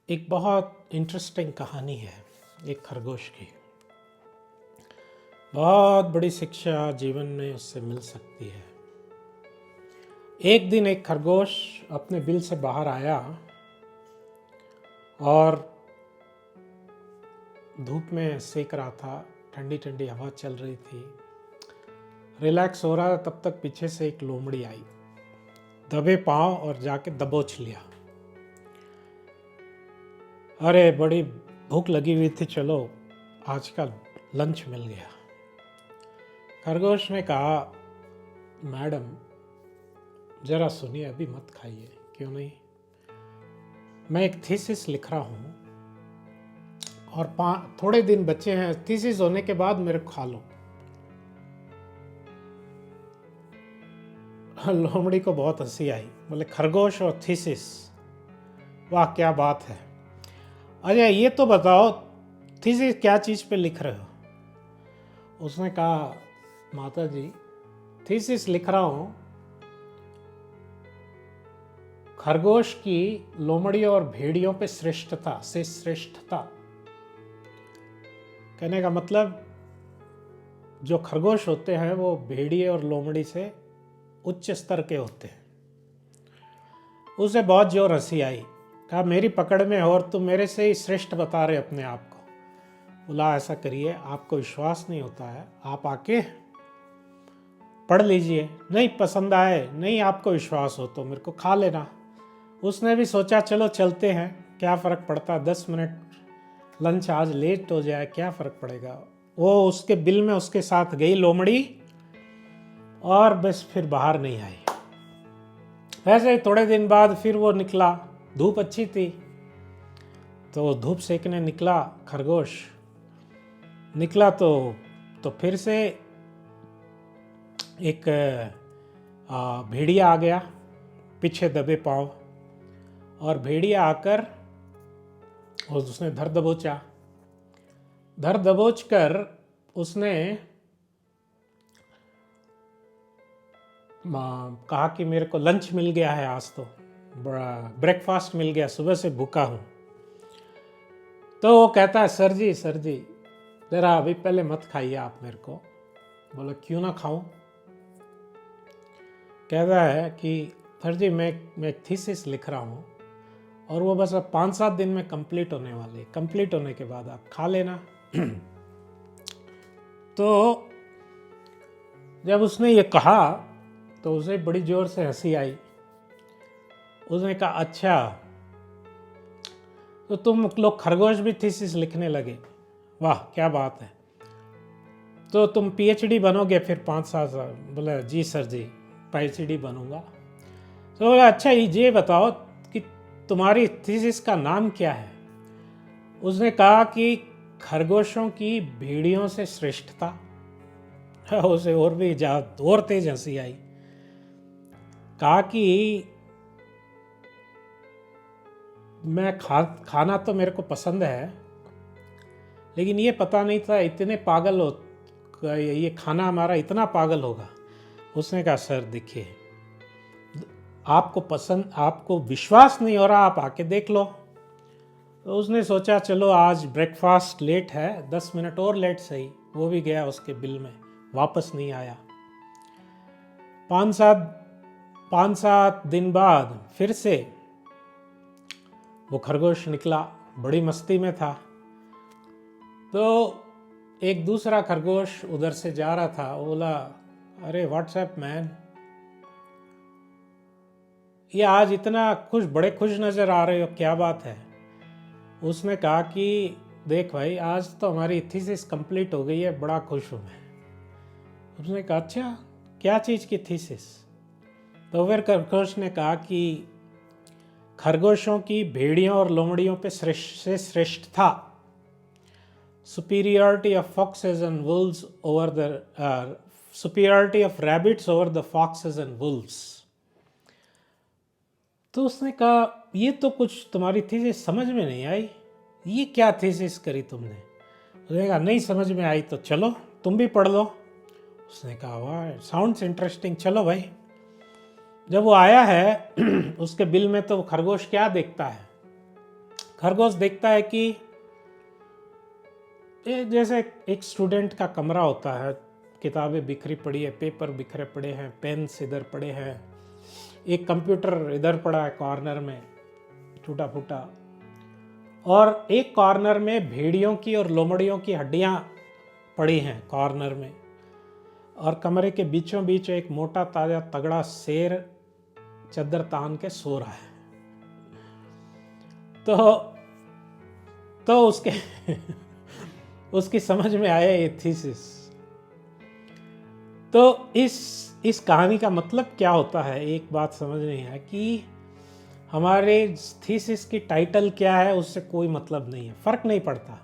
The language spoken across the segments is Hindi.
एक बहुत इंटरेस्टिंग कहानी है एक खरगोश की। बहुत बड़ी शिक्षा जीवन में उससे मिल सकती है। एक दिन एक खरगोश अपने बिल से बाहर आया और धूप में सेक रहा था। ठंडी ठंडी हवा चल रही थी, रिलैक्स हो रहा था। तब तक पीछे से एक लोमड़ी आई, दबे पांव और जाके दबोच लिया। अरे बड़ी भूख लगी हुई थी, चलो आज का लंच मिल गया। खरगोश ने कहा, मैडम जरा सुनिए, अभी मत खाइए। क्यों नहीं? मैं एक थीसिस लिख रहा हूँ और थोड़े दिन बचे हैं, थीसिस होने के बाद मेरे को खा लो। लोमड़ी को बहुत हंसी आई। बोले, खरगोश और थीसिस, वाह क्या बात है। अरे ये तो बताओ, थीसिस क्या चीज पे लिख रहे हो? उसने कहा, माता जी थीसिस लिख रहा हूं खरगोश की लोमड़ियों और भेड़ियों पे श्रेष्ठता से श्रेष्ठता। कहने का मतलब, जो खरगोश होते हैं वो भेड़िए और लोमड़ी से उच्च स्तर के होते हैं। उसे बहुत जोर हंसी आई। कहा, मेरी पकड़ में हो और तुम मेरे से ही श्रेष्ठ बता रहे अपने आप को। बोला, ऐसा करिए, आपको विश्वास नहीं होता है, आप आके पढ़ लीजिए। नहीं पसंद आए, नहीं आपको विश्वास हो तो मेरे को खा लेना। उसने भी सोचा, चलो चलते हैं, क्या फ़र्क पड़ता, 10 मिनट लंच आज लेट हो जाए, क्या फ़र्क पड़ेगा। वो उसके बिल में उसके साथ गई लोमड़ी और बस फिर बाहर नहीं आई। वैसे ही थोड़े दिन बाद फिर वो निकला। धूप अच्छी थी तो धूप सेकने निकला। खरगोश निकला तो फिर से एक भेड़िया आ गया पीछे दबे पांव, और भेड़िया आकर उसने धर दबोच कर उसने कहा कि मेरे को लंच मिल गया है, आज तो बड़ा ब्रेकफास्ट मिल गया, सुबह से भूखा हूँ। तो वो कहता है, सर जी जरा अभी पहले मत खाइए आप मेरे को। बोला, क्यों ना खाऊं? कहता है कि सर जी मैं एक थीसिस लिख रहा हूँ और वो बस अब 5-7 दिन में कंप्लीट होने वाली है। कंप्लीट होने के बाद आप खा लेना। तो जब उसने ये कहा तो उसे बड़ी जोर से हंसी आई। उसने कहा, अच्छा तो तुम लोग खरगोश भी थीसिस लिखने लगे, वाह क्या बात है, तो तुम पीएचडी बनोगे फिर 5-7 साल? बोला, जी सर जी पीएचडी बनूंगा। तो बोला, अच्छा ये बताओ कि तुम्हारी थीसिस का नाम क्या है? उसने कहा कि खरगोशों की भेड़ियों से श्रेष्ठता। उसे और भी और तेज हंसी आई। कहा कि मैं खाना तो मेरे को पसंद है, लेकिन ये पता नहीं था इतने पागल हो, ये खाना हमारा इतना पागल होगा। उसने कहा, सर देखिए, आपको विश्वास नहीं हो रहा, आप आके देख लो। तो उसने सोचा, चलो आज ब्रेकफास्ट लेट है, 10 मिनट और लेट सही। वो भी गया उसके बिल में, वापस नहीं आया। 5-7 दिन बाद फिर से वो खरगोश निकला, बड़ी मस्ती में था। तो एक दूसरा खरगोश उधर से जा रहा था। वो बोला, अरे व्हाट्सएप मैन, ये आज इतना बड़े खुश नजर आ रहे हो, क्या बात है? उसने कहा कि देख भाई, आज तो हमारी थीसिस कंप्लीट हो गई है, बड़ा खुश हूं मैं। उसने कहा, अच्छा क्या चीज की थीसिस? तो फिर खरगोश ने कहा कि खरगोशों की भेड़ियों और लोमड़ियों पे श्रेष्ठ था। superiority of foxes and wolves over the superiority of rabbits over the foxes and wolves। तो उसने कहा, ये तो कुछ तुम्हारी थीसिस समझ में नहीं आई, ये क्या थीसिस करी तुमने? उसने कहा, नहीं समझ में आई तो चलो तुम भी पढ़ लो। उसने कहा, वाह साउंड्स इंटरेस्टिंग, चलो भाई। जब वो आया है उसके बिल में तो खरगोश क्या देखता है? खरगोश देखता है कि जैसे एक स्टूडेंट का कमरा होता है, किताबें बिखरी पड़ी है, पेपर बिखरे पड़े हैं, पेन्स इधर पड़े हैं, एक कंप्यूटर इधर पड़ा है कॉर्नर में टूटा फूटा, और एक कॉर्नर में भेड़ियों की और लोमड़ियों की हड्डियां पड़ी हैं कॉर्नर में, और कमरे के बीचों बीच एक मोटा ताजा तगड़ा शेर चद्दर तान के सो रहा है। तो उसके उसकी समझ में आया ये थीसिस। तो इस कहानी का मतलब क्या होता है, एक बात समझ नहीं है कि हमारे थीसिस की टाइटल क्या है उससे कोई मतलब नहीं है, फर्क नहीं पड़ता,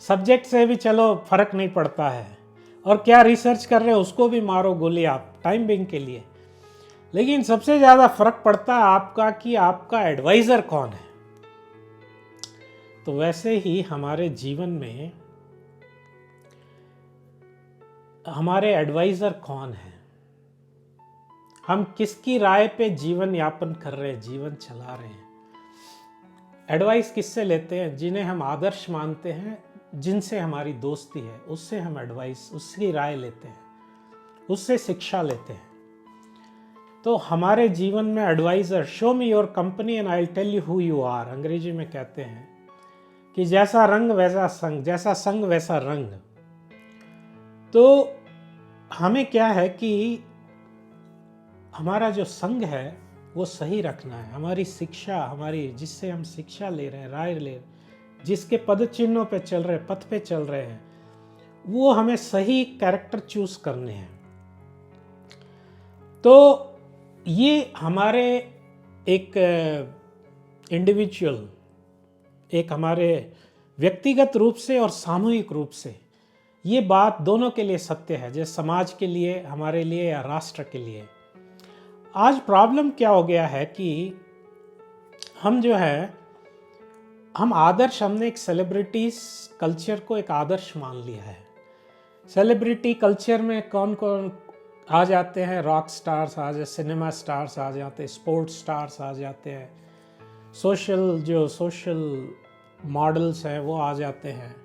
सब्जेक्ट से भी चलो फर्क नहीं पड़ता है, और क्या रिसर्च कर रहे हो उसको भी मारो गोली आप टाइम बिंग के लिए, लेकिन सबसे ज्यादा फर्क पड़ता है आपका कि आपका एडवाइजर कौन है। तो वैसे ही हमारे जीवन में हमारे एडवाइजर कौन है, हम किसकी राय पे जीवन यापन कर रहे हैं, जीवन चला रहे हैं। एडवाइस किससे लेते हैं? जिन्हें हम आदर्श मानते हैं, जिनसे हमारी दोस्ती है, उससे हम एडवाइस, उसकी राय लेते हैं, उससे शिक्षा लेते हैं। तो हमारे जीवन में adviser, show me your company and I will tell you who you are, अंग्रेजी में कहते हैं कि जैसा रंग वैसा संग, जैसा संग वैसा रंग। तो हमें क्या है कि हमारा जो संग है वो सही रखना है, हमारी शिक्षा, हमारी जिससे हम शिक्षा ले रहे हैं, राय ले रहे हैं, जिसके पद चिन्हों पे चल रहे, पथ पे चल रहे हैं, वो हमें सही कैरेक्टर चूज करने हैं। तो ये हमारे एक इंडिविजुअल, एक हमारे व्यक्तिगत रूप से और सामूहिक रूप से ये बात दोनों के लिए सत्य है, जैसे समाज के लिए, हमारे लिए या राष्ट्र के लिए। आज प्रॉब्लम क्या हो गया है कि हम जो है, हम आदर्श, हमने एक सेलिब्रिटीज कल्चर को एक आदर्श मान लिया है। सेलिब्रिटी कल्चर में कौन कौन आ जाते हैं? रॉक स्टार्स आ जाते, सिनेमा स्टार्स आ जाते हैं, स्पोर्ट्स स्टार्स आ जाते हैं, सोशल मॉडल्स हैं वो आ जाते हैं,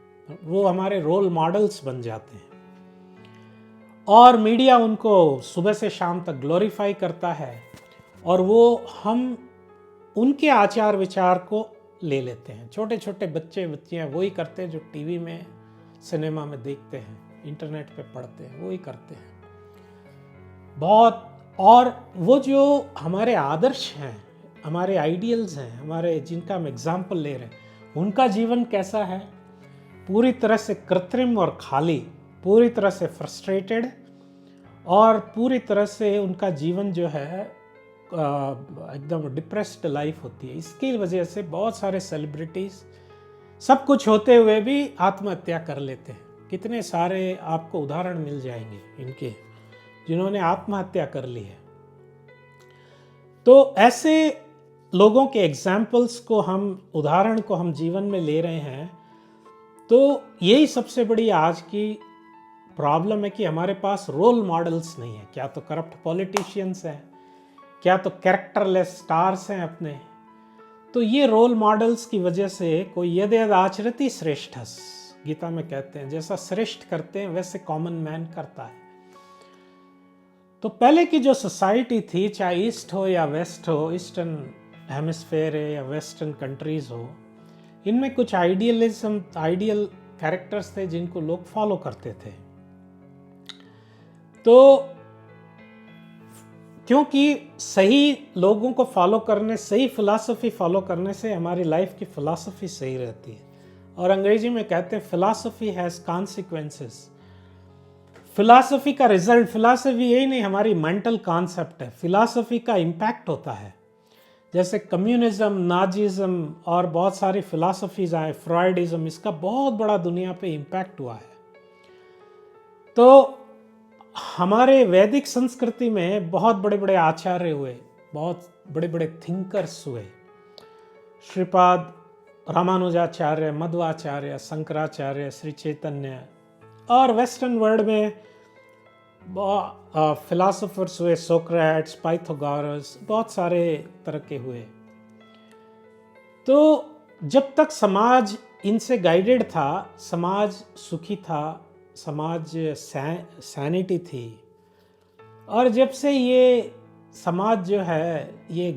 वो हमारे रोल मॉडल्स बन जाते हैं, और मीडिया उनको सुबह से शाम तक ग्लोरीफाई करता है, और वो हम उनके आचार विचार को ले लेते हैं। छोटे छोटे बच्चे बच्चियाँ वही करते हैं जो टीवी में, सिनेमा में देखते हैं, इंटरनेट पे पढ़ते हैं, वही करते हैं बहुत। और वो जो हमारे आदर्श हैं, हमारे आइडियल्स हैं, हमारे जिनका हम एग्जाम्पल ले रहे हैं, उनका जीवन कैसा है? पूरी तरह से कृत्रिम और खाली, पूरी तरह से फ्रस्ट्रेटेड, और पूरी तरह से उनका जीवन जो है एकदम डिप्रेस्ड लाइफ होती है। इसकी वजह से बहुत सारे सेलिब्रिटीज सब कुछ होते हुए भी आत्महत्या कर लेते हैं। कितने सारे आपको उदाहरण मिल जाएंगे इनके, जिन्होंने आत्महत्या कर ली है। तो ऐसे लोगों के एग्जाम्पल्स को हम, उदाहरण को हम जीवन में ले रहे हैं। तो यही सबसे बड़ी आज की प्रॉब्लम है कि हमारे पास रोल मॉडल्स नहीं है। क्या तो करप्ट पॉलिटिशियंस हैं, क्या तो कैरेक्टरलेस स्टार्स हैं अपने। तो ये रोल मॉडल्स की वजह से कोई यद्यद आचरति श्रेष्ठस, गीता में कहते हैं, जैसा श्रेष्ठ करते हैं वैसे कॉमन मैन करता है। तो पहले की जो सोसाइटी थी, चाहे ईस्ट हो या वेस्ट हो, ईस्टर्न हेमिस्फेयर है या वेस्टर्न कंट्रीज हो, इनमें कुछ आइडियल कैरेक्टर्स थे जिनको लोग फॉलो करते थे। तो क्योंकि सही लोगों को फॉलो करने, सही फिलॉसफी फॉलो करने से हमारी लाइफ की फिलॉसफी सही रहती है। और अंग्रेजी में कहते हैं फिलॉसफी हैज कॉन्सिक्वेंसेस। फिलॉसफी का रिजल्ट, फिलॉसफी यही नहीं, हमारी मेंटल कॉन्सेप्ट है, फिलॉसफी का इम्पैक्ट होता है। जैसे कम्युनिज्म, नाजिज्म और बहुत सारी फिलॉसफीज आए, फ्रॉइडिज्म, इसका बहुत बड़ा दुनिया पे इम्पैक्ट हुआ है। तो हमारे वैदिक संस्कृति में बहुत बड़े बड़े आचार्य हुए, बहुत बड़े बड़े थिंकर्स हुए, श्रीपाद रामानुजाचार्य, मध्वाचार्य, शंकराचार्य, श्री चैतन्य, और वेस्टर्न वर्ल्ड में फिलोसोफर्स हुए, सोक्रेट्स, पाइथागोरस, बहुत सारे तरह के हुए। तो जब तक समाज इनसे गाइडेड था, समाज सुखी था, समाज सैनिटी थी। और जब से ये समाज जो है ये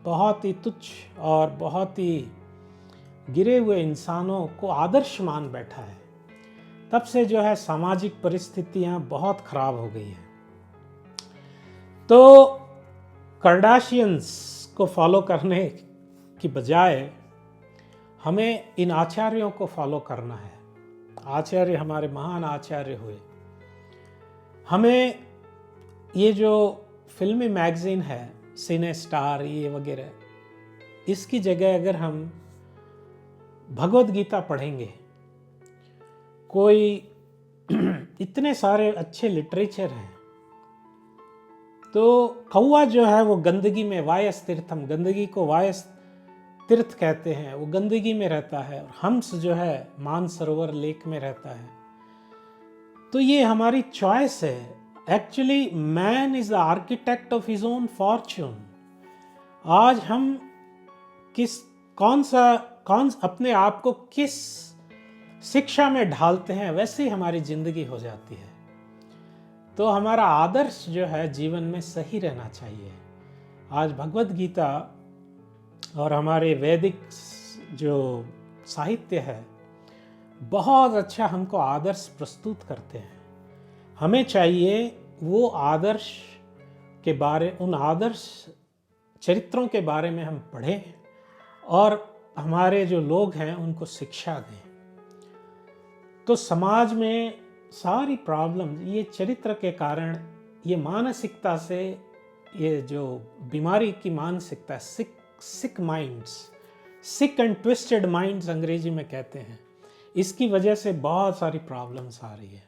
बहुत ही तुच्छ और बहुत ही गिरे हुए इंसानों को आदर्श मान बैठा है, तब से जो है सामाजिक परिस्थितियां बहुत खराब हो गई हैं। तो कार्डाशियंस को फॉलो करने की बजाय हमें इन आचार्यों को फॉलो करना है। आचार्य हमारे महान आचार्य हुए। हमें ये जो फिल्मी मैगजीन है, सिने स्टार ये वगैरह, इसकी जगह अगर हम भगवद गीता पढ़ेंगे, कोई इतने सारे अच्छे लिटरेचर हैं। तो कौवा जो है वो गंदगी में, वायस तीर्थम, गंदगी को वायस तीर्थ कहते हैं, वो गंदगी में रहता है। और हंस जो है मानसरोवर लेक में रहता है। तो ये हमारी चॉइस है। Actually man is the architect of his own Fortune. आज हम कौन अपने आप को किस शिक्षा में ढालते हैं, वैसे ही हमारी जिंदगी हो जाती है। तो हमारा आदर्श जो है जीवन में सही रहना चाहिए। आज भगवद गीता और हमारे वैदिक जो साहित्य है बहुत अच्छा हमको आदर्श प्रस्तुत करते हैं। हमें चाहिए वो आदर्श के बारे, उन आदर्श चरित्रों के बारे में हम पढ़ें और हमारे जो लोग हैं उनको शिक्षा दें। तो समाज में सारी प्रॉब्लम ये चरित्र के कारण, ये मानसिकता से, ये जो बीमारी की मानसिकता, sick minds, sick and twisted minds अंग्रेजी में कहते हैं, इसकी वजह से बहुत सारी प्रॉब्लम्स आ रही है।